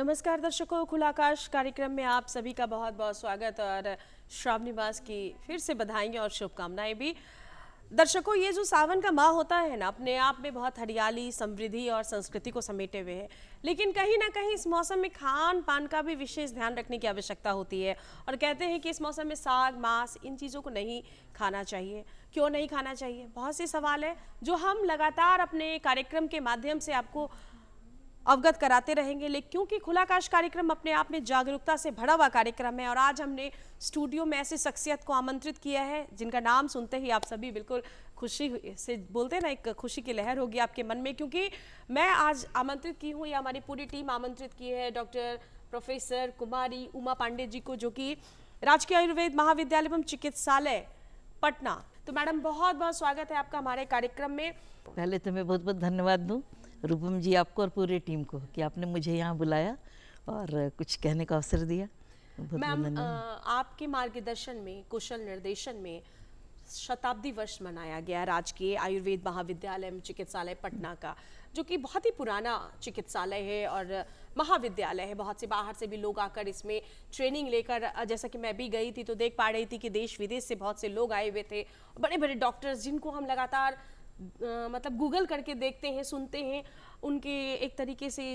नमस्कार दर्शकों, खुला आकाश कार्यक्रम में आप सभी का बहुत बहुत स्वागत और श्रावणी मास की फिर से बधाई और शुभकामनाएं भी। दर्शकों, ये जो सावन का माह होता है ना, अपने आप में बहुत हरियाली, समृद्धि और संस्कृति को समेटे हुए है। लेकिन कहीं ना कहीं इस मौसम में खान पान का भी विशेष ध्यान रखने की आवश्यकता होती है। और कहते हैं कि इस मौसम में साग, मांस, इन चीज़ों को नहीं खाना चाहिए। क्यों नहीं खाना चाहिए? बहुत से सवाल है जो हम लगातार अपने कार्यक्रम के माध्यम से आपको अवगत कराते रहेंगे। लेकिन क्योंकि खुला आकाश कार्यक्रम अपने आप में जागरूकता से भरा हुआ कार्यक्रम है और आज हमने स्टूडियो में ऐसी शख्सियत को आमंत्रित किया है जिनका नाम सुनते ही आप सभी बिल्कुल खुशी से बोलते हैं ना, एक खुशी की लहर होगी आपके मन में। क्योंकि मैं आज आमंत्रित की हूँ या हमारी पूरी टीम आमंत्रित की है डॉक्टर प्रोफेसर कुमारी उमा पांडे जी को, जो कि राजकीय आयुर्वेद महाविद्यालय एवं चिकित्सालय पटना। तो मैडम, बहुत बहुत स्वागत है आपका हमारे कार्यक्रम में। पहले तो मैं बहुत बहुत धन्यवाद दूं रूपम जी आपको और पूरी टीम को कि आपने मुझे यहाँ बुलाया और कुछ कहने का अवसर दिया। बहुत बहुत मैम, धन्यवाद। आपके मार्गदर्शन में, कुशल निर्देशन में शताब्दी वर्ष मनाया गया राजकीय आयुर्वेद महाविद्यालय एवं चिकित्सालय पटना का, जो कि बहुत ही पुराना चिकित्सालय है और महाविद्यालय है। बहुत से बाहर से भी लोग आकर इसमें ट्रेनिंग लेकर, जैसा कि मैं भी गई थी तो देख पा रही थी कि देश विदेश से बहुत से लोग आए हुए थे, बड़े बड़े डॉक्टर्स जिनको हम लगातार मतलब गूगल करके देखते हैं, सुनते हैं, उनके एक तरीके से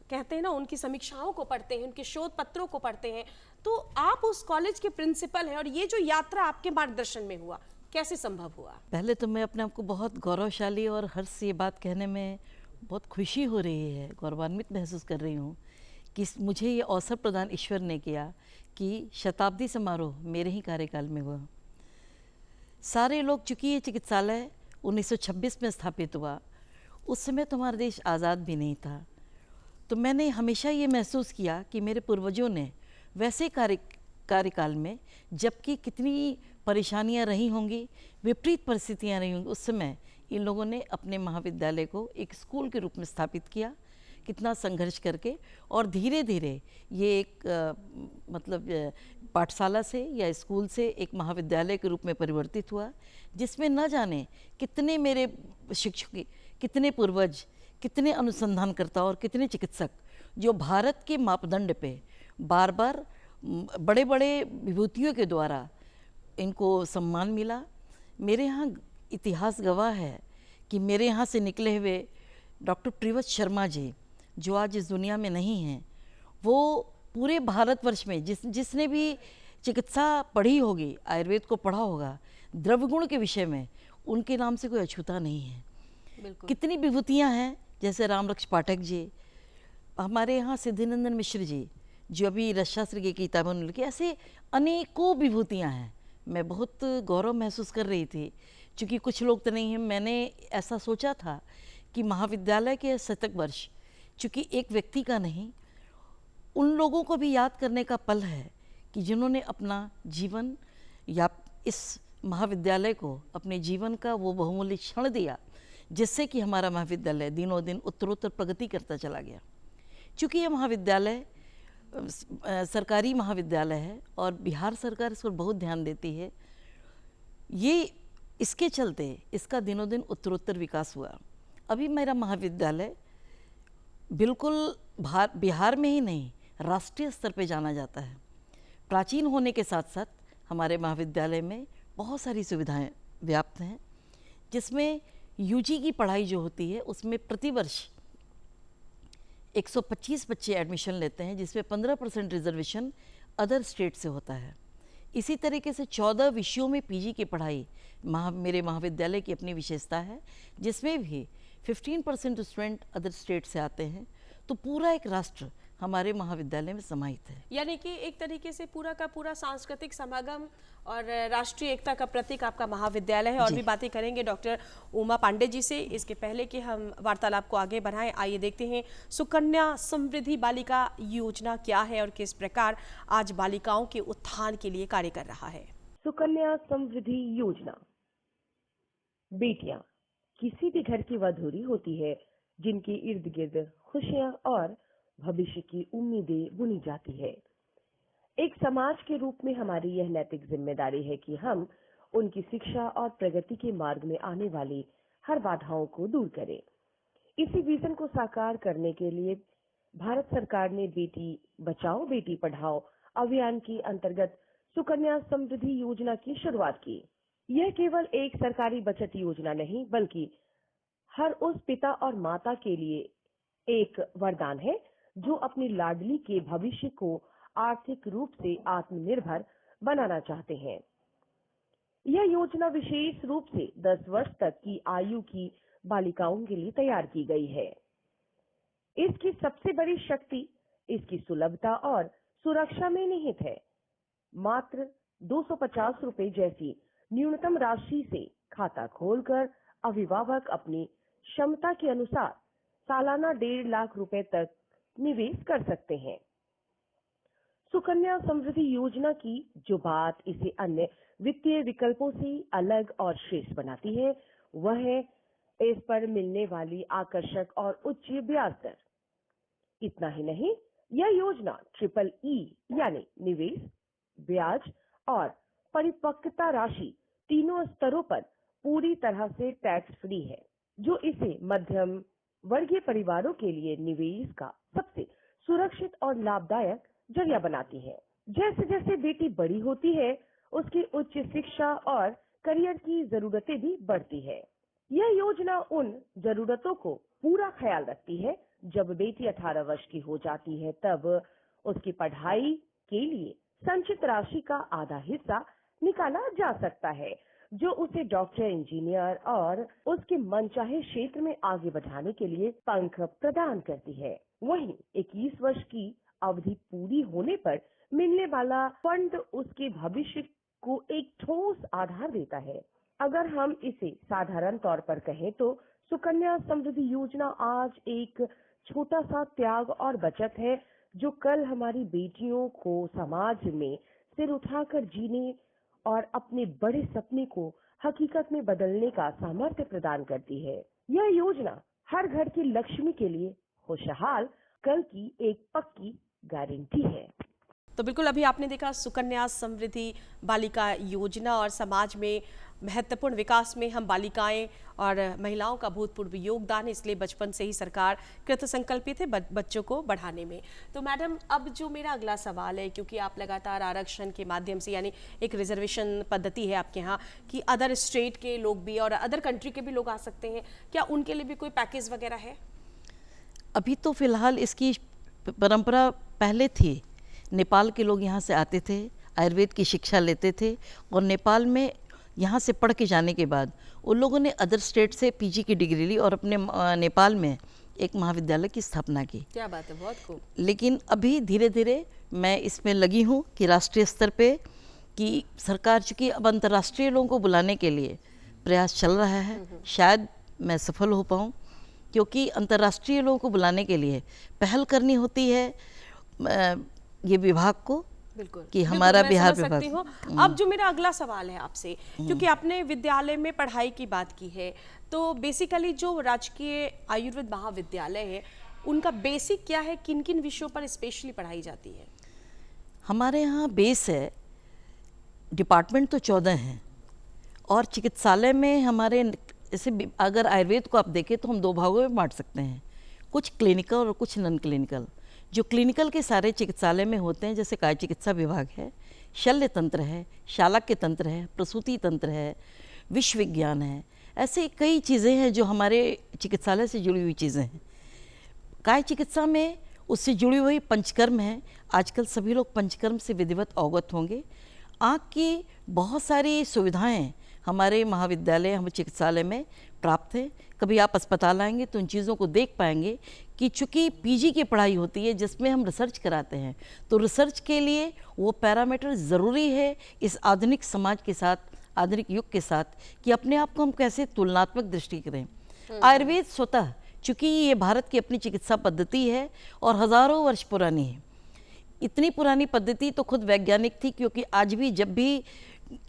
कहते हैं ना, उनकी समीक्षाओं को पढ़ते हैं, उनके शोध पत्रों को पढ़ते हैं। तो आप उस कॉलेज के प्रिंसिपल हैं और ये जो यात्रा आपके मार्गदर्शन में हुआ, कैसे संभव हुआ? पहले तो मैं अपने आप को बहुत गौरवशाली और हर्ष से ये बात कहने में बहुत खुशी हो रही है, गौरवान्वित महसूस कर रही हूँ कि मुझे ये अवसर प्रदान ईश्वर ने किया कि शताब्दी समारोह मेरे ही कार्यकाल में हुआ। सारे लोग, चूँकि ये चिकित्सालय 1926 में स्थापित हुआ, उस समय तो हमारा देश आज़ाद भी नहीं था। तो मैंने हमेशा ये महसूस किया कि मेरे पूर्वजों ने वैसे कार्यकाल में, जबकि कितनी परेशानियां रही होंगी, विपरीत परिस्थितियां रही होंगी, उस समय इन लोगों ने अपने महाविद्यालय को एक स्कूल के रूप में स्थापित किया, कितना संघर्ष करके। और धीरे धीरे ये एक पाठशाला से या स्कूल से एक महाविद्यालय के रूप में परिवर्तित हुआ, जिसमें न जाने कितने मेरे शिक्षक, कितने पूर्वज, कितने अनुसंधानकर्ता और कितने चिकित्सक जो भारत के मापदंड पे बार बार बड़े बड़े विभूतियों के द्वारा इनको सम्मान मिला। मेरे यहाँ इतिहास गवाह है कि मेरे यहाँ से निकले हुए डॉक्टर प्रिवत शर्मा जी, जो आज इस दुनिया में नहीं हैं, वो पूरे भारतवर्ष में जिसने भी चिकित्सा पढ़ी होगी, आयुर्वेद को पढ़ा होगा, द्रव्यगुण के विषय में उनके नाम से कोई अछूता नहीं है। बिल्कुल। कितनी विभूतियाँ हैं, जैसे रामरक्ष पाठक जी, हमारे यहाँ सिद्धिनंदन मिश्र जी, जो अभी रसशास्त्र की किताबें उन्होंने लिखी, ऐसे अनेकों विभूतियाँ हैं। मैं बहुत गौरव महसूस कर रही थी, क्योंकि कुछ लोग तो नहीं हैं। मैंने ऐसा सोचा था कि महाविद्यालय के शतक वर्ष, चूँकि एक व्यक्ति का नहीं, उन लोगों को भी याद करने का पल है कि जिन्होंने अपना जीवन या इस महाविद्यालय को अपने जीवन का वो बहुमूल्य क्षण दिया, जिससे कि हमारा महाविद्यालय दिनों दिन उत्तरोत्तर प्रगति करता चला गया। चूँकि यह महाविद्यालय सरकारी महाविद्यालय है और बिहार सरकार इस पर बहुत ध्यान देती है, ये इसके चलते इसका दिनों दिन उत्तरोत्तर विकास हुआ। अभी मेरा महाविद्यालय बिल्कुल बिहार में ही नहीं, राष्ट्रीय स्तर पे जाना जाता है। प्राचीन होने के साथ साथ हमारे महाविद्यालय में बहुत सारी सुविधाएं व्याप्त हैं, जिसमें यूजी की पढ़ाई जो होती है उसमें प्रतिवर्ष 125 बच्चे एडमिशन लेते हैं, जिसमें 15% रिजर्वेशन अदर स्टेट से होता है। इसी तरीके से 14 विषयों में पीजी की पढ़ाई मेरे महाविद्यालय की अपनी विशेषता है, जिसमें भी 15% स्टूडेंट अदर स्टेट से आते हैं। तो पूरा एक राष्ट्र हमारे महाविद्यालय में समाहित है। यानी कि एक तरीके से पूरा का पूरा सांस्कृतिक समागम और राष्ट्रीय एकता का प्रतीक आपका महाविद्यालय है। और भी बातें करेंगे डॉक्टर उमा पांडे जी से। इसके पहले कि हम वार्तालाप को आगे बढ़ाएं, आइए देखते हैं सुकन्या समृद्धि बालिका योजना क्या है और किस प्रकार आज बालिकाओं के उत्थान के लिए कार्य कर रहा है। सुकन्या समृद्धि योजना। बेटियां किसी भी घर की वधूरी होती है जिनके इर्द गिर्द खुशियां और भविष्य की उम्मीदें बुनी जाती है। एक समाज के रूप में हमारी यह नैतिक जिम्मेदारी है कि हम उनकी शिक्षा और प्रगति के मार्ग में आने वाली हर बाधाओं को दूर करें। इसी विजन को साकार करने के लिए भारत सरकार ने बेटी बचाओ बेटी पढ़ाओ अभियान के अंतर्गत सुकन्या समृद्धि योजना की शुरुआत की। यह केवल एक सरकारी बचत योजना नहीं बल्कि हर उस पिता और माता के लिए एक वरदान है जो अपनी लाडली के भविष्य को आर्थिक रूप से आत्मनिर्भर बनाना चाहते हैं। यह योजना विशेष रूप से 10 वर्ष तक की आयु की बालिकाओं के लिए तैयार की गई है। इसकी सबसे बड़ी शक्ति इसकी सुलभता और सुरक्षा में निहित है। मात्र 250 रुपए जैसी न्यूनतम राशि से खाता खोलकर अभिभावक अपनी क्षमता के अनुसार सालाना 1.5 लाख रुपए तक निवेश कर सकते हैं। सुकन्या समृद्धि योजना की जो बात इसे अन्य वित्तीय विकल्पों से अलग और श्रेष्ठ बनाती है वह है इस पर मिलने वाली आकर्षक और उच्च ब्याज दर। इतना ही नहीं, यह योजना EEE यानी निवेश, ब्याज और परिपक्वता राशि तीनों स्तरों पर पूरी तरह से टैक्स फ्री है, जो इसे मध्यम वर्गीय परिवारों के लिए निवेश का सबसे सुरक्षित और लाभदायक जरिया बनाती है। जैसे जैसे बेटी बड़ी होती है उसकी उच्च शिक्षा और करियर की जरूरतें भी बढ़ती है। यह योजना उन जरूरतों को पूरा ख्याल रखती है। जब बेटी 18 वर्ष की हो जाती है तब उसकी पढ़ाई के लिए संचित राशि का आधा हिस्सा निकाला जा सकता है, जो उसे डॉक्टर, इंजीनियर और उसके मनचाहे क्षेत्र में आगे बढ़ाने के लिए पंख प्रदान करती है। वहीं 21 वर्ष की अवधि पूरी होने पर मिलने वाला फंड उसके भविष्य को एक ठोस आधार देता है। अगर हम इसे साधारण तौर पर कहें तो सुकन्या समृद्धि योजना आज एक छोटा सा त्याग और बचत है जो कल हमारी बेटियों को समाज में सिर उठाकर जीने और अपने बड़े सपने को हकीकत में बदलने का सामर्थ्य प्रदान करती है। यह योजना हर घर की लक्ष्मी के लिए खुशहाल कल की एक पक्की गारंटी है। तो बिल्कुल अभी आपने देखा सुकन्या समृद्धि बालिका योजना और समाज में महत्वपूर्ण विकास में हम बालिकाएं और महिलाओं का भूतपूर्व योगदान, इसलिए बचपन से ही सरकार कृत संकल्पित है बच्चों को बढ़ाने में। तो मैडम, अब जो मेरा अगला सवाल है, क्योंकि आप लगातार आरक्षण के माध्यम से, यानी एक रिजर्वेशन पद्धति है आपके यहाँ कि अदर स्टेट के लोग भी और अदर कंट्री के भी लोग आ सकते हैं, क्या उनके लिए भी कोई पैकेज वगैरह है? अभी तो फिलहाल इसकी परंपरा पहले थी। नेपाल के लोग यहाँ से आते थे, आयुर्वेद की शिक्षा लेते थे और नेपाल में यहाँ से पढ़ के जाने के बाद उन लोगों ने अदर स्टेट से पीजी की डिग्री ली और अपने नेपाल में एक महाविद्यालय की स्थापना की। क्या बात है, बहुत खूब। लेकिन अभी धीरे धीरे मैं इसमें लगी हूँ कि राष्ट्रीय स्तर पे कि सरकार चूँकि अब अंतर्राष्ट्रीय लोगों को बुलाने के लिए प्रयास चल रहा है, शायद मैं सफल हो पाऊँ, क्योंकि अंतर्राष्ट्रीय लोगों को बुलाने के लिए पहल करनी होती है ये विभाग को, बिल्कुल कि हमारा बिहार विभाग। अब जो मेरा अगला सवाल है आपसे, क्योंकि आपने विद्यालय में पढ़ाई की बात की है, तो बेसिकली जो राजकीय आयुर्वेद महाविद्यालय है उनका बेसिक क्या है, किन किन विषयों पर स्पेशली पढ़ाई जाती है? हमारे यहाँ बेस है, डिपार्टमेंट तो 14 हैं और चिकित्सालय में हमारे जैसे अगर आयुर्वेद को आप देखें तो हम 2 भागों में बांट सकते हैं, कुछ क्लिनिकल और कुछ नॉन क्लिनिकल। जो क्लिनिकल के सारे चिकित्सालय में होते हैं, जैसे काय चिकित्सा विभाग है, शल्य तंत्र है, शालाक्य तंत्र है, प्रसूति तंत्र है, विश्व विज्ञान है, ऐसे कई चीज़ें हैं जो हमारे चिकित्सालय से जुड़ी हुई चीज़ें हैं। काय चिकित्सा में उससे जुड़ी हुई पंचकर्म है। आजकल सभी लोग पंचकर्म से विधिवत अवगत होंगे। आँख की बहुत सारी सुविधाएं हमारे महाविद्यालय, हम चिकित्सालय में प्राप्त है। कभी आप अस्पताल आएंगे तो उन चीज़ों को देख पाएंगे कि चूँकि पीजी की पढ़ाई होती है जिसमें हम रिसर्च कराते हैं, तो रिसर्च के लिए वो पैरामीटर ज़रूरी है इस आधुनिक समाज के साथ, आधुनिक युग के साथ, कि अपने आप को हम कैसे तुलनात्मक दृष्टि करें। आयुर्वेद स्वतः चूँकि ये भारत की अपनी चिकित्सा पद्धति है और हज़ारों वर्ष पुरानी है। इतनी पुरानी पद्धति तो खुद वैज्ञानिक थी, क्योंकि आज भी जब भी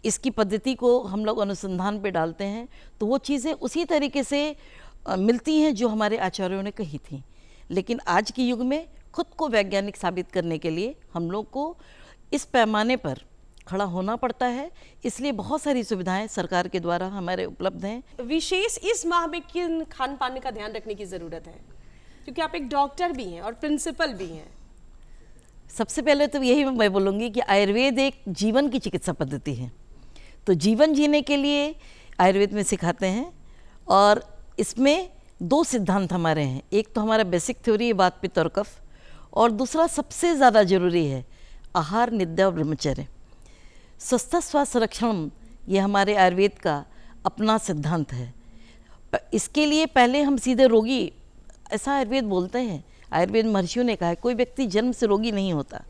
इसकी पद्धति को हम लोग अनुसंधान पे डालते हैं तो वो चीज़ें उसी तरीके से मिलती हैं जो हमारे आचार्यों ने कही थी। लेकिन आज के युग में खुद को वैज्ञानिक साबित करने के लिए हम लोग को इस पैमाने पर खड़ा होना पड़ता है, इसलिए बहुत सारी सुविधाएं सरकार के द्वारा हमारे उपलब्ध हैं। विशेष इस माह में किन खान पान का ध्यान रखने की ज़रूरत है? क्योंकि आप एक डॉक्टर भी हैं और प्रिंसिपल भी हैं। सबसे पहले तो यही मैं बोलूँगी कि आयुर्वेद एक जीवन की चिकित्सा पद्धति है। तो जीवन जीने के लिए आयुर्वेद में सिखाते हैं, और इसमें दो सिद्धांत हमारे हैं। एक तो हमारा बेसिक थ्योरी है वात पित्त और कफ, और दूसरा सबसे ज़्यादा जरूरी है आहार, निद्रा और ब्रह्मचर्य। स्वस्थ स्वास्थ्य संरक्षण, ये हमारे आयुर्वेद का अपना सिद्धांत है। इसके लिए पहले हम सीधे रोगी, ऐसा आयुर्वेद बोलते हैं, आयुर्वेद महर्षियों ने कहा है कोई व्यक्ति जन्म से रोगी नहीं होता।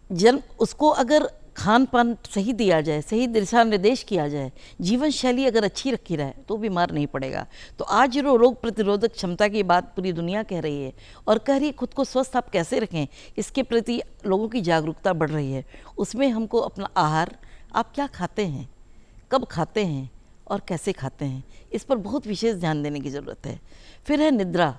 जन्म उसको अगर खान पान सही दिया जाए, सही दिशा निर्देश किया जाए, जीवन शैली अगर अच्छी रखी रहे तो बीमार नहीं पड़ेगा। तो आज जो रोग प्रतिरोधक क्षमता की बात पूरी दुनिया कह रही है और कह रही है खुद को स्वस्थ आप कैसे रखें, इसके प्रति लोगों की जागरूकता बढ़ रही है। उसमें हमको अपना आहार, आप क्या खाते हैं, कब खाते हैं और कैसे खाते हैं, इस पर बहुत विशेष ध्यान देने की ज़रूरत है। फिर है निद्रा,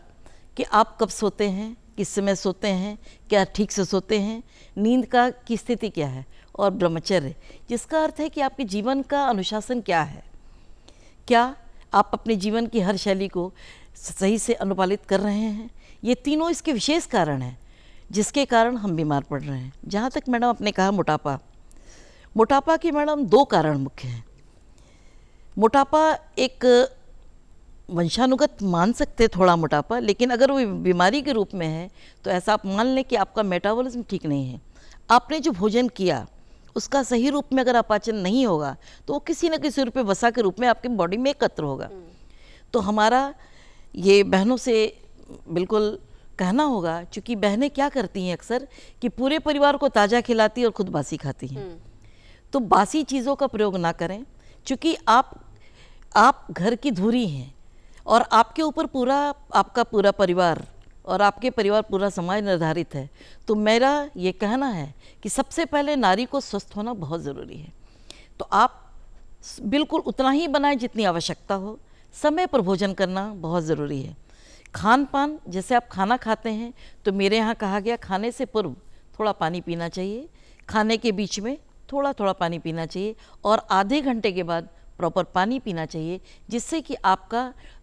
कि आप कब सोते हैं, किस समय सोते हैं, क्या ठीक से सोते हैं, नींद का की स्थिति क्या है, और ब्रह्मचर्य, जिसका अर्थ है कि आपके जीवन का अनुशासन क्या है, क्या आप अपने जीवन की हर शैली को सही से अनुपालित कर रहे हैं। ये तीनों इसके विशेष कारण हैं जिसके कारण हम बीमार पड़ रहे हैं। जहाँ तक मैडम आपने कहा मोटापा, मोटापा के मैडम दो कारण मुख्य हैं। मोटापा एक वंशानुगत मान सकते थोड़ा मोटापा, लेकिन अगर वो बीमारी के रूप में है तो ऐसा आप मान लें कि आपका मेटाबॉलिज्म ठीक नहीं है। आपने जो भोजन किया उसका सही रूप में अगर अपाचन नहीं होगा तो वो किसी न किसी रूप में वसा के रूप में आपके बॉडी में एकत्र होगा। तो हमारा ये बहनों से बिल्कुल कहना होगा, चूँकि बहनें क्या करती हैं अक्सर कि पूरे परिवार को ताज़ा खिलाती हैं और खुद बासी खाती हैं। तो बासी चीज़ों का प्रयोग ना करें, चूँकि आप घर की धुरी हैं और आपके ऊपर पूरा आपका पूरा परिवार और आपके परिवार पूरा समाज निर्धारित है। तो मेरा ये कहना है कि सबसे पहले नारी को स्वस्थ होना बहुत ज़रूरी है। तो आप बिल्कुल उतना ही बनाएं जितनी आवश्यकता हो। समय पर भोजन करना बहुत ज़रूरी है। खान पान, जैसे आप खाना खाते हैं तो मेरे यहाँ कहा गया खाने से पूर्व थोड़ा पानी पीना चाहिए, खाने के बीच में थोड़ा थोड़ा पानी पीना चाहिए, और आधे घंटे के बाद प्रॉपर पानी पीना चाहिए, जिससे कि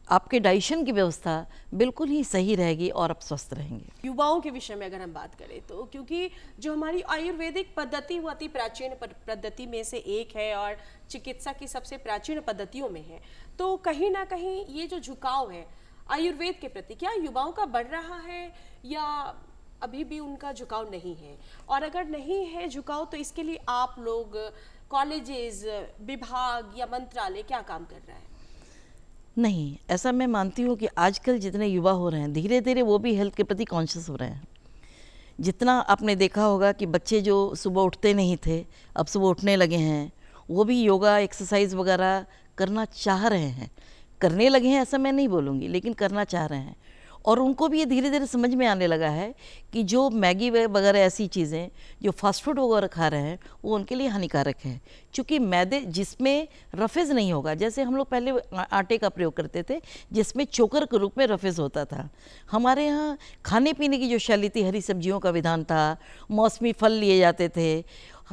आपके डाइजेशन की व्यवस्था बिल्कुल ही सही रहेगी और आप स्वस्थ रहेंगे। युवाओं के विषय में अगर हम बात करें तो, क्योंकि जो हमारी आयुर्वेदिक पद्धति वो अति प्राचीन पद्धति में से एक है और चिकित्सा की सबसे प्राचीन पद्धतियों में है, तो कहीं ना कहीं ये जो झुकाव है आयुर्वेद के प्रति, क्या युवाओं का बढ़ रहा है या अभी भी उनका झुकाव नहीं है? और अगर नहीं है झुकाव तो इसके लिए आप लोग, कॉलेजेस, विभाग या मंत्रालय क्या काम कर रहा है? नहीं, ऐसा मैं मानती हूँ कि आजकल जितने युवा हो रहे हैं धीरे धीरे वो भी हेल्थ के प्रति कॉन्शियस हो रहे हैं। जितना आपने देखा होगा कि बच्चे जो सुबह उठते नहीं थे अब सुबह उठने लगे हैं, वो भी योगा एक्सरसाइज वगैरह करना चाह रहे हैं, करने लगे हैं ऐसा मैं नहीं बोलूँगी, लेकिन करना चाह रहे हैं। और उनको भी ये धीरे धीरे समझ में आने लगा है कि जो मैगी वगैरह ऐसी चीज़ें जो फास्ट फूड वगैरह खा रहे हैं वो उनके लिए हानिकारक है, क्योंकि मैदे जिसमें रफेज नहीं होगा, जैसे हम लोग पहले आटे का प्रयोग करते थे जिसमें चोकर के रूप में रफेज होता था। हमारे यहाँ खाने पीने की जो शैली थी, हरी सब्जियों का विधान था, मौसमी फल लिए जाते थे,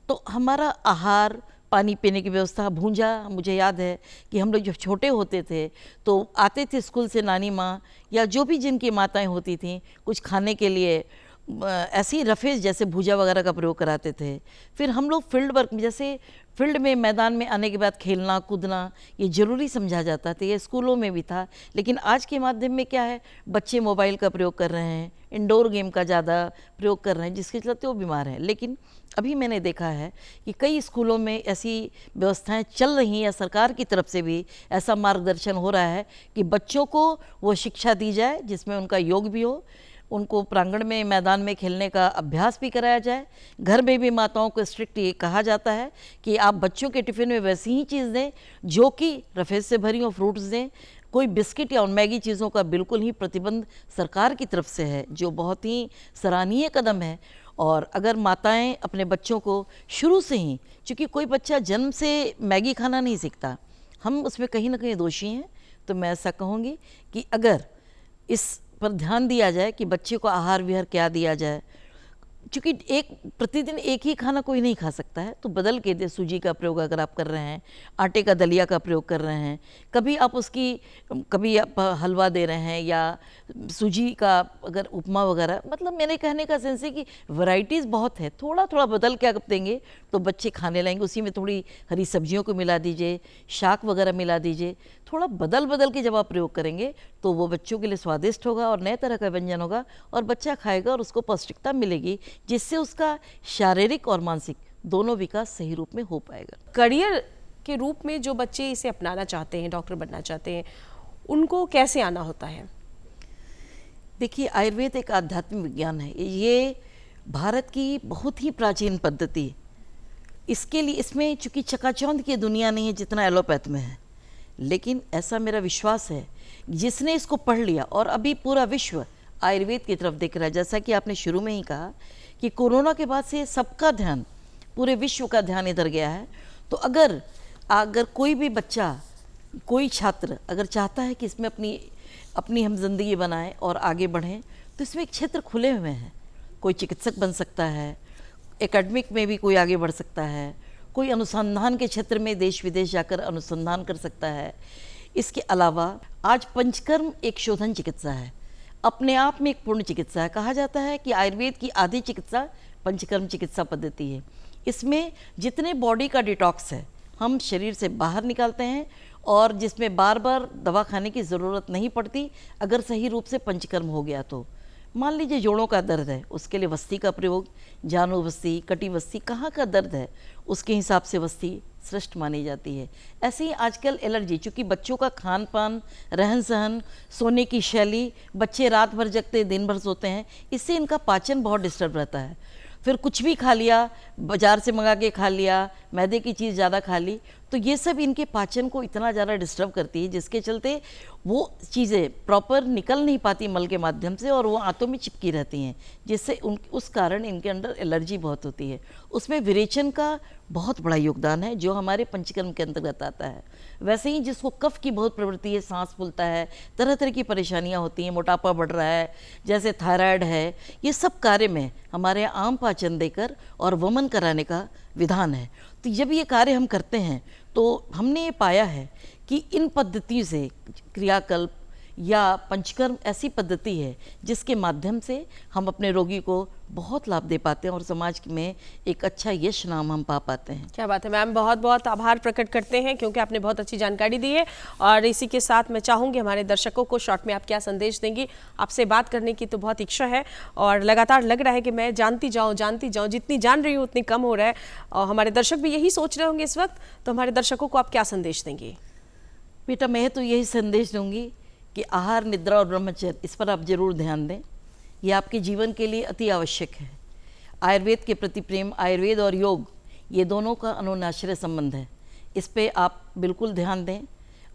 तो हमारा आहार, पानी पीने की व्यवस्था, भूंजा, मुझे याद है कि हम लोग जब छोटे होते थे तो आते थे स्कूल से नानी माँ या जो भी जिनकी माताएं होती थीं कुछ खाने के लिए ऐसे ही रफेज जैसे भूजा वगैरह का प्रयोग कराते थे। फिर हम लोग फील्ड वर्क में, जैसे फील्ड में मैदान में आने के बाद खेलना कूदना ये ज़रूरी समझा जाता था, ये स्कूलों में भी था। लेकिन आज के माध्यम में क्या है, बच्चे मोबाइल का प्रयोग कर रहे हैं, इंडोर गेम का ज़्यादा प्रयोग कर रहे हैं, जिसके चलते वो बीमार हैं। लेकिन अभी मैंने देखा है कि कई स्कूलों में ऐसी व्यवस्थाएं चल रही हैं या सरकार की तरफ से भी ऐसा मार्गदर्शन हो रहा है कि बच्चों को वो शिक्षा दी जाए जिसमें उनका योग भी हो, उनको प्रांगण में मैदान में खेलने का अभ्यास भी कराया जाए। घर में भी माताओं को स्ट्रिक्ट ये कहा जाता है कि आप बच्चों के टिफ़िन में वैसी ही चीज़ दें जो कि रफेज से भरी हो, फ्रूट्स दें। कोई बिस्किट या मैगी चीज़ों का बिल्कुल ही प्रतिबंध सरकार की तरफ से है, जो बहुत ही सराहनीय कदम है। और अगर माताएं अपने बच्चों को शुरू से ही, क्योंकि कोई बच्चा जन्म से मैगी खाना नहीं सीखता, हम उसमें कहीं ना कहीं दोषी हैं, तो मैं ऐसा कहूँगी कि अगर इस पर ध्यान दिया जाए कि बच्चे को आहार विहार क्या दिया जाए, चूंकि एक प्रतिदिन एक ही खाना कोई नहीं खा सकता है, तो बदल के दे सूजी का प्रयोग अगर आप कर रहे हैं, आटे का दलिया का प्रयोग कर रहे हैं, कभी आप हलवा दे रहे हैं या सूजी का अगर उपमा वगैरह, मतलब मेरे कहने का सेंस है कि वैरायटीज़ बहुत है, थोड़ा थोड़ा बदल के आप देंगे तो बच्चे खाने लाएंगे। उसी में थोड़ी हरी सब्जियों को मिला दीजिए, शाक वगैरह मिला दीजिए, थोड़ा बदल बदल के जब आप प्रयोग करेंगे तो वो बच्चों के लिए स्वादिष्ट होगा और नए तरह का व्यंजन होगा और बच्चा खाएगा और उसको पौष्टिकता मिलेगी, जिससे उसका शारीरिक और मानसिक दोनों विकास सही रूप में हो पाएगा। करियर के रूप में जो बच्चे इसे अपनाना चाहते हैं, डॉक्टर बनना चाहते हैं, उनको कैसे आना होता है? देखिए, आयुर्वेद एक आध्यात्मिक विज्ञान है, ये भारत की बहुत ही प्राचीन पद्धति है। इसके लिए इसमें चूंकि चकाचौंध की दुनिया नहीं है जितना एलोपैथ में है, लेकिन ऐसा मेरा विश्वास है जिसने इसको पढ़ लिया और अभी पूरा विश्व आयुर्वेद की तरफ देख रहा है। जैसा कि आपने शुरू में ही कहा कि कोरोना के बाद से सबका ध्यान, पूरे विश्व का ध्यान इधर गया है। तो अगर कोई भी बच्चा, कोई छात्र अगर चाहता है कि इसमें अपनी हम जिंदगी बनाएं और आगे बढ़ें, तो इसमें एक क्षेत्र खुले हुए हैं। कोई चिकित्सक बन सकता है, एकेडमिक में भी कोई आगे बढ़ सकता है, कोई अनुसंधान के क्षेत्र में देश विदेश जाकर अनुसंधान कर सकता है। इसके अलावा आज पंचकर्म एक शोधन चिकित्सा है, अपने आप में एक पूर्ण चिकित्सा है। कहा जाता है कि आयुर्वेद की आधी चिकित्सा पंचकर्म चिकित्सा पद्धति है। इसमें जितने बॉडी का डिटॉक्स है हम शरीर से बाहर निकालते हैं और जिसमें बार बार दवा खाने की ज़रूरत नहीं पड़ती अगर सही रूप से पंचकर्म हो गया तो। मान लीजिए जोड़ों का दर्द है, उसके लिए वस्ती का प्रयोग, जानु वस्ती, कटी वस्ती, कहाँ का दर्द है उसके हिसाब से वस्ती श्रेष्ठ मानी जाती है। ऐसे ही आजकल एलर्जी, चूँकि बच्चों का खान पान, रहन सहन, सोने की शैली, बच्चे रात भर जगते दिन भर सोते हैं, इससे इनका पाचन बहुत डिस्टर्ब रहता है। फिर कुछ भी खा लिया, बाज़ार से मंगा के खा लिया, मैदे की चीज़ ज़्यादा खा ली, तो ये सब इनके पाचन को इतना ज़्यादा डिस्टर्ब करती है जिसके चलते वो चीज़ें प्रॉपर निकल नहीं पाती मल के माध्यम से और वो आंतों में चिपकी रहती हैं, जिससे उस कारण इनके अंदर एलर्जी बहुत होती है। उसमें विरेचन का बहुत बड़ा योगदान है जो हमारे पंचकर्म के अंतर्गत आता है। वैसे ही जिसको कफ की बहुत प्रवृत्ति है, सांस फूलता है, तरह तरह की परेशानियां होती हैं, मोटापा बढ़ रहा है, जैसे थायराइड है, ये सब कार्य में हमारे यहाँ आम पाचन देकर और वमन कराने का विधान है। तो जब ये कार्य हम करते हैं तो हमने ये पाया है कि इन पद्धतियों से क्रियाकल्प या पंचकर्म ऐसी पद्धति है जिसके माध्यम से हम अपने रोगी को बहुत लाभ दे पाते हैं और समाज में एक अच्छा यश नाम हम पा पाते हैं। क्या बात है मैम, बहुत बहुत आभार प्रकट करते हैं क्योंकि आपने बहुत अच्छी जानकारी दी है। और इसी के साथ मैं चाहूँगी हमारे दर्शकों को शॉर्ट में आप क्या संदेश देंगी? आपसे बात करने की तो बहुत इच्छा है और लगातार लग रहा है कि मैं जानती जाऊँ, जितनी जान रही हूँ उतनी कम हो रहा है और हमारे दर्शक भी यही सोच रहे होंगे इस वक्त। तो हमारे दर्शकों को आप क्या संदेश देंगी? बेटा, मैं तो यही संदेश दूंगी कि आहार, निद्रा और ब्रह्मचर्य, इस पर आप जरूर ध्यान दें। ये आपके जीवन के लिए अति आवश्यक है। आयुर्वेद के प्रति प्रेम, आयुर्वेद और योग, ये दोनों का अनन्याश्रय संबंध है। इस पे आप बिल्कुल ध्यान दें।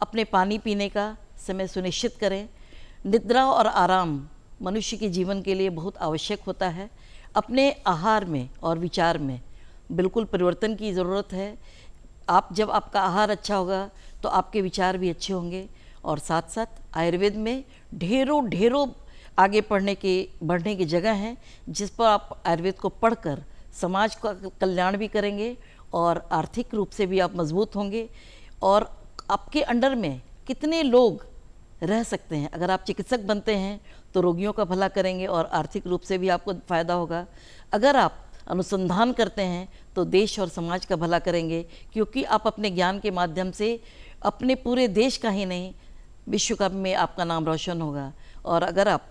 अपने पानी पीने का समय सुनिश्चित करें। निद्रा और आराम मनुष्य के जीवन के लिए बहुत आवश्यक होता है। अपने आहार में और विचार में बिल्कुल परिवर्तन की ज़रूरत है। जब आपका आहार अच्छा होगा तो आपके विचार भी अच्छे होंगे और साथ साथ आयुर्वेद में ढेरों आगे बढ़ने की जगह हैं जिस पर आप आयुर्वेद को पढ़कर समाज का कल्याण भी करेंगे और आर्थिक रूप से भी आप मजबूत होंगे। और आपके अंडर में कितने लोग रह सकते हैं, अगर आप चिकित्सक बनते हैं तो रोगियों का भला करेंगे और आर्थिक रूप से भी आपको फ़ायदा होगा। अगर आप अनुसंधान करते हैं तो देश और समाज का भला करेंगे, क्योंकि आप अपने ज्ञान के माध्यम से अपने पूरे देश का ही नहीं विश्व का में आपका नाम रोशन होगा। और अगर आप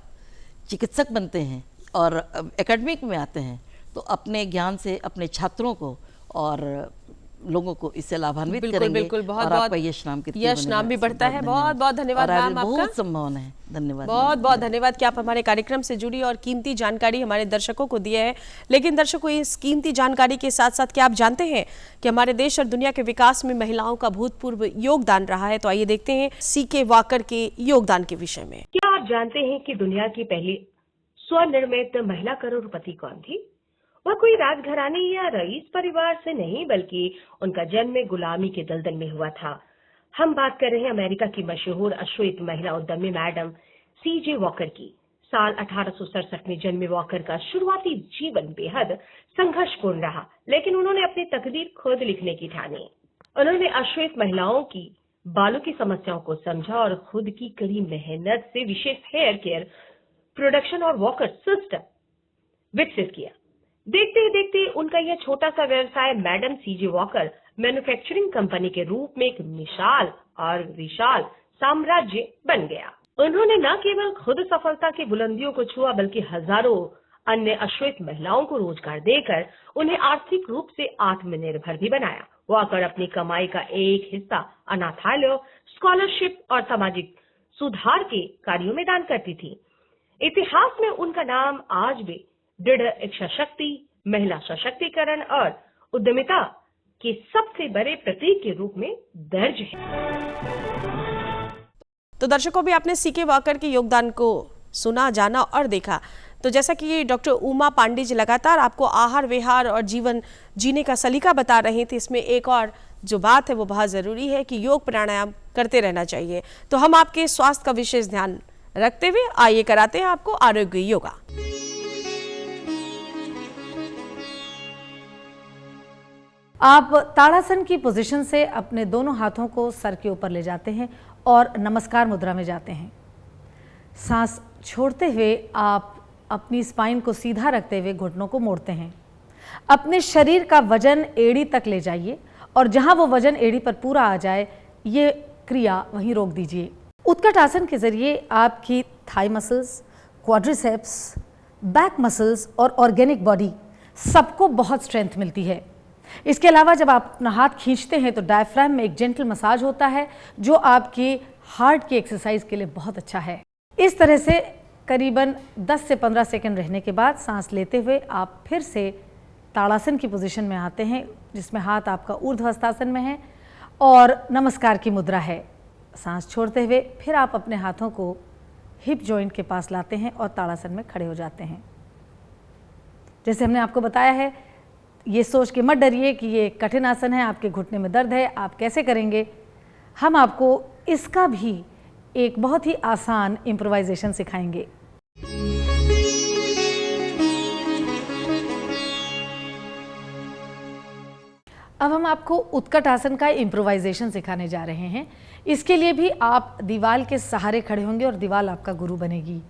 चिकित्सक बनते हैं और एकेडमिक में आते हैं तो अपने ज्ञान से अपने छात्रों को और लोगों को इससे लाभान्वित करेंगे। बिल्कुल, बहुत और आपका यश नाम भी बढ़ता है। बहुत बहुत धन्यवाद मैम आपका। बहुत संभावना है। धन्यवाद, बहुत बहुत धन्यवाद कि आप हमारे कार्यक्रम से जुड़ी और कीमती जानकारी हमारे दर्शकों को दी है। लेकिन दर्शकों, इस कीमती जानकारी के साथ साथ क्या आप जानते हैं कि हमारे देश और दुनिया के विकास में महिलाओं का भूतपूर्व योगदान रहा है? तो आइए देखते हैं CK वाकर के योगदान के विषय में। क्या आप जानते हैं कि दुनिया की पहली स्वनिर्मित महिला करोड़पति कौन थी? वह कोई राजघराने या रईस परिवार से नहीं, बल्कि उनका जन्म गुलामी के दलदल में हुआ था। हम बात कर रहे हैं अमेरिका की मशहूर अश्वेत महिला उद्यमी मैडम CJ वॉकर की। साल 1867 में जन्मे वॉकर का शुरुआती जीवन बेहद संघर्षपूर्ण रहा, लेकिन उन्होंने अपनी तकदीर खुद लिखने की ठानी। उन्होंने अश्वेत महिलाओं की बालों की समस्याओं को समझा और खुद की कड़ी मेहनत से विशेष हेयर केयर प्रोडक्शन और वॉकर सिस्टम विकसित किया। देखते ही देखते उनका यह छोटा सा व्यवसाय मैडम सीजे वॉकर मैन्युफैक्चरिंग कंपनी के रूप में एक मिसाल और विशाल साम्राज्य बन गया। उन्होंने न केवल खुद सफलता की बुलंदियों को छुआ, बल्कि हजारों अन्य अश्वेत महिलाओं को रोजगार देकर उन्हें आर्थिक रूप से आत्मनिर्भर भी बनाया। वॉकर अपनी कमाई का एक हिस्सा अनाथालयों, स्कॉलरशिप और सामाजिक सुधार के कार्यों में दान करती थी। इतिहास में उनका नाम आज भी दृढ़ इच्छा शक्ति, महिला सशक्तिकरण और उद्यमिता के सबसे बड़े प्रतीक के रूप में दर्ज है। तो दर्शकों भी आपने सीके वॉकर के योगदान को सुना, जाना और देखा। तो जैसा कि डॉक्टर उमा पांडे जी लगातार आपको आहार विहार और जीवन जीने का सलीका बता रही थी, इसमें एक और जो बात है वो बहुत ज़रूरी है कि योग प्राणायाम करते रहना चाहिए। तो हम आपके स्वास्थ्य का विशेष ध्यान रखते हुए आइए कराते हैं आपको आरोग्य योगा। आप ताड़ासन की पोजीशन से अपने दोनों हाथों को सर के ऊपर ले जाते हैं और नमस्कार मुद्रा में जाते हैं। सांस छोड़ते हुए आप अपनी स्पाइन को सीधा रखते हुए घुटनों को मोड़ते हैं। अपने शरीर का वजन एड़ी तक ले जाइए और जहां वो वजन एड़ी पर पूरा आ जाए, ये क्रिया वहीं रोक दीजिए। उत्कट आसन के जरिए आपकी thigh muscles, quadriceps, back muscles और ऑर्गेनिक बॉडी सबको बहुत स्ट्रेंथ मिलती है। इसके अलावा जब आप अपना हाथ खींचते हैं तो डायफ्राम में एक जेंटल मसाज होता है, जो आपकी हार्ट की एक्सरसाइज के लिए बहुत अच्छा है। इस तरह से करीबन 10 से 15 सेकंड रहने के बाद सांस लेते हुए आप फिर से ताड़ासन की पोजीशन में आते हैं, जिसमें हाथ आपका ऊर्ध्वहस्तासन में है और नमस्कार की मुद्रा है। सांस छोड़ते हुए फिर आप अपने हाथों को हिप जॉइंट के पास लाते हैं और ताड़ासन में खड़े हो जाते हैं। जैसे हमने आपको बताया है, ये सोच के मत डरिए कि ये कठिन आसन है, आपके घुटने में दर्द है, आप कैसे करेंगे। हम आपको इसका भी एक बहुत ही आसान इम्प्रोवाइजेशन सिखाएंगे। अब हम आपको उत्कट आसन का इम्प्रोवाइजेशन सिखाने जा रहे हैं। इसके लिए भी आप दीवार के सहारे खड़े होंगे और दीवार आपका गुरु बनेगी।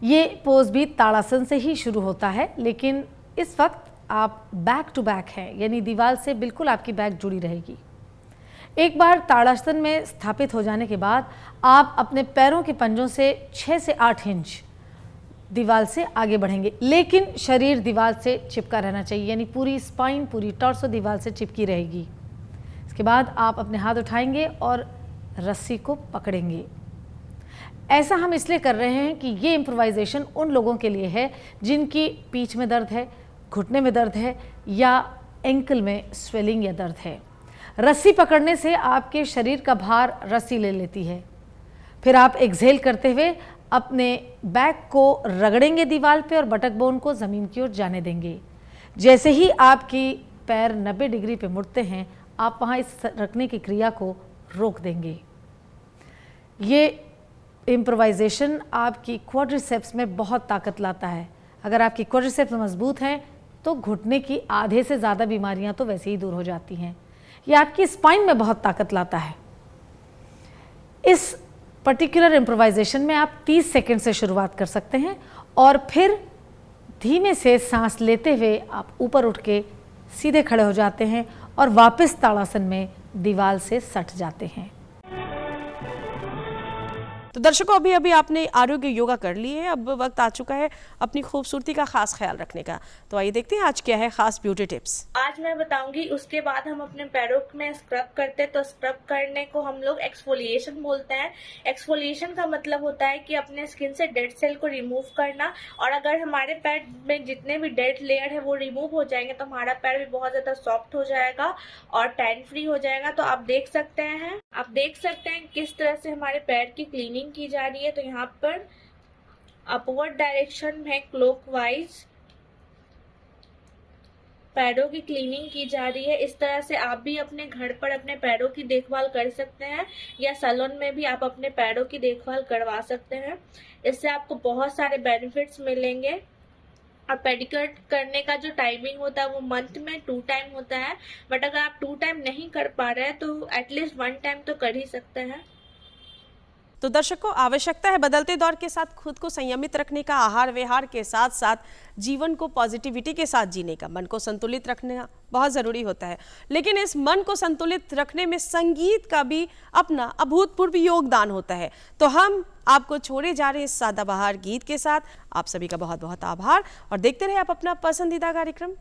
ये पोज भी ताड़ासन से ही शुरू होता है, लेकिन इस वक्त आप बैक टू बैक हैं, यानी दीवार से बिल्कुल आपकी बैक जुड़ी रहेगी। एक बार ताड़ासन में स्थापित हो जाने के बाद आप अपने पैरों के पंजों से 6 से 8 इंच दीवार से आगे बढ़ेंगे, लेकिन शरीर दीवार से चिपका रहना चाहिए, यानी पूरी स्पाइन, पूरी टॉर्सो दीवार से चिपकी रहेगी। इसके बाद आप अपने हाथ उठाएंगे और रस्सी को पकड़ेंगे। ऐसा हम इसलिए कर रहे हैं कि ये इम्प्रोवाइजेशन उन लोगों के लिए है जिनकी पीठ में दर्द है, घुटने में दर्द है या एंकल में स्वेलिंग या दर्द है। रस्सी पकड़ने से आपके शरीर का भार रस्सी ले लेती है। फिर आप एक्सहेल करते हुए अपने बैक को रगड़ेंगे दीवार पे और बटक बोन को ज़मीन की ओर जाने देंगे। जैसे ही आपकी पैर 90 डिग्री पे मुड़ते हैं, आप वहाँ इस रखने की क्रिया को रोक देंगे। ये इम्प्रोवाइजेशन आपकी क्वाड्रिसेप्स में बहुत ताकत लाता है। अगर आपकी क्वाड्रिसेप्स मजबूत हैं तो घुटने की आधे से ज़्यादा बीमारियां तो वैसे ही दूर हो जाती हैं। ये आपकी स्पाइन में बहुत ताकत लाता है। इस पर्टिकुलर इम्प्रोवाइजेशन में आप 30 सेकंड से शुरुआत कर सकते हैं और फिर धीमे से सांस लेते हुए आप ऊपर उठ के सीधे खड़े हो जाते हैं और वापस ताड़ासन में दीवार से सट जाते हैं। तो दर्शकों, अभी आपने आरोग्य योगा कर ली है, अब वक्त आ चुका है अपनी खूबसूरती का खास ख्याल रखने का। तो आइए देखते हैं आज क्या है खास ब्यूटी टिप्स। आज मैं बताऊंगी। उसके बाद हम अपने पैरों में स्क्रब करते हैं, तो स्क्रब करने को हम लोग एक्सफोलिएशन बोलते हैं। एक्सफोलिएशन का मतलब होता है कि अपने स्किन से डेड सेल को रिमूव करना, और अगर हमारे पैर में जितने भी डेड लेयर है वो रिमूव हो जाएंगे तो हमारा पैर भी बहुत ज्यादा सॉफ्ट हो जाएगा और टैन फ्री हो जाएगा। तो आप देख सकते हैं किस तरह से हमारे पैर की क्लीनिंग की जा रही है। तो यहाँ पर अपवर्ड डायरेक्शन में क्लॉकवाइज पैरों की क्लीनिंग की जा रही है। इस तरह से आप भी अपने घर पर अपने पैरों की देखभाल कर सकते हैं या सैलून में भी आप अपने पैरों की देखभाल करवा सकते हैं। इससे आपको बहुत सारे बेनिफिट्स मिलेंगे। और पेडिक्योर करने का जो टाइमिंग होता है वो मंथ में 2 टाइम होता है, बट अगर आप 2 टाइम नहीं कर पा रहे हैं तो एटलीस्ट 1 टाइम तो कर ही सकते हैं। तो दर्शकों, आवश्यकता है बदलते दौर के साथ खुद को संयमित रखने का, आहार विहार के साथ साथ जीवन को पॉजिटिविटी के साथ जीने का, मन को संतुलित रखना बहुत ज़रूरी होता है। लेकिन इस मन को संतुलित रखने में संगीत का भी अपना अभूतपूर्व योगदान होता है। तो हम आपको छोड़े जा रहे इस सदाबहार गीत के साथ आप सभी का बहुत बहुत आभार और देखते रहे आप अपना पसंदीदा कार्यक्रम।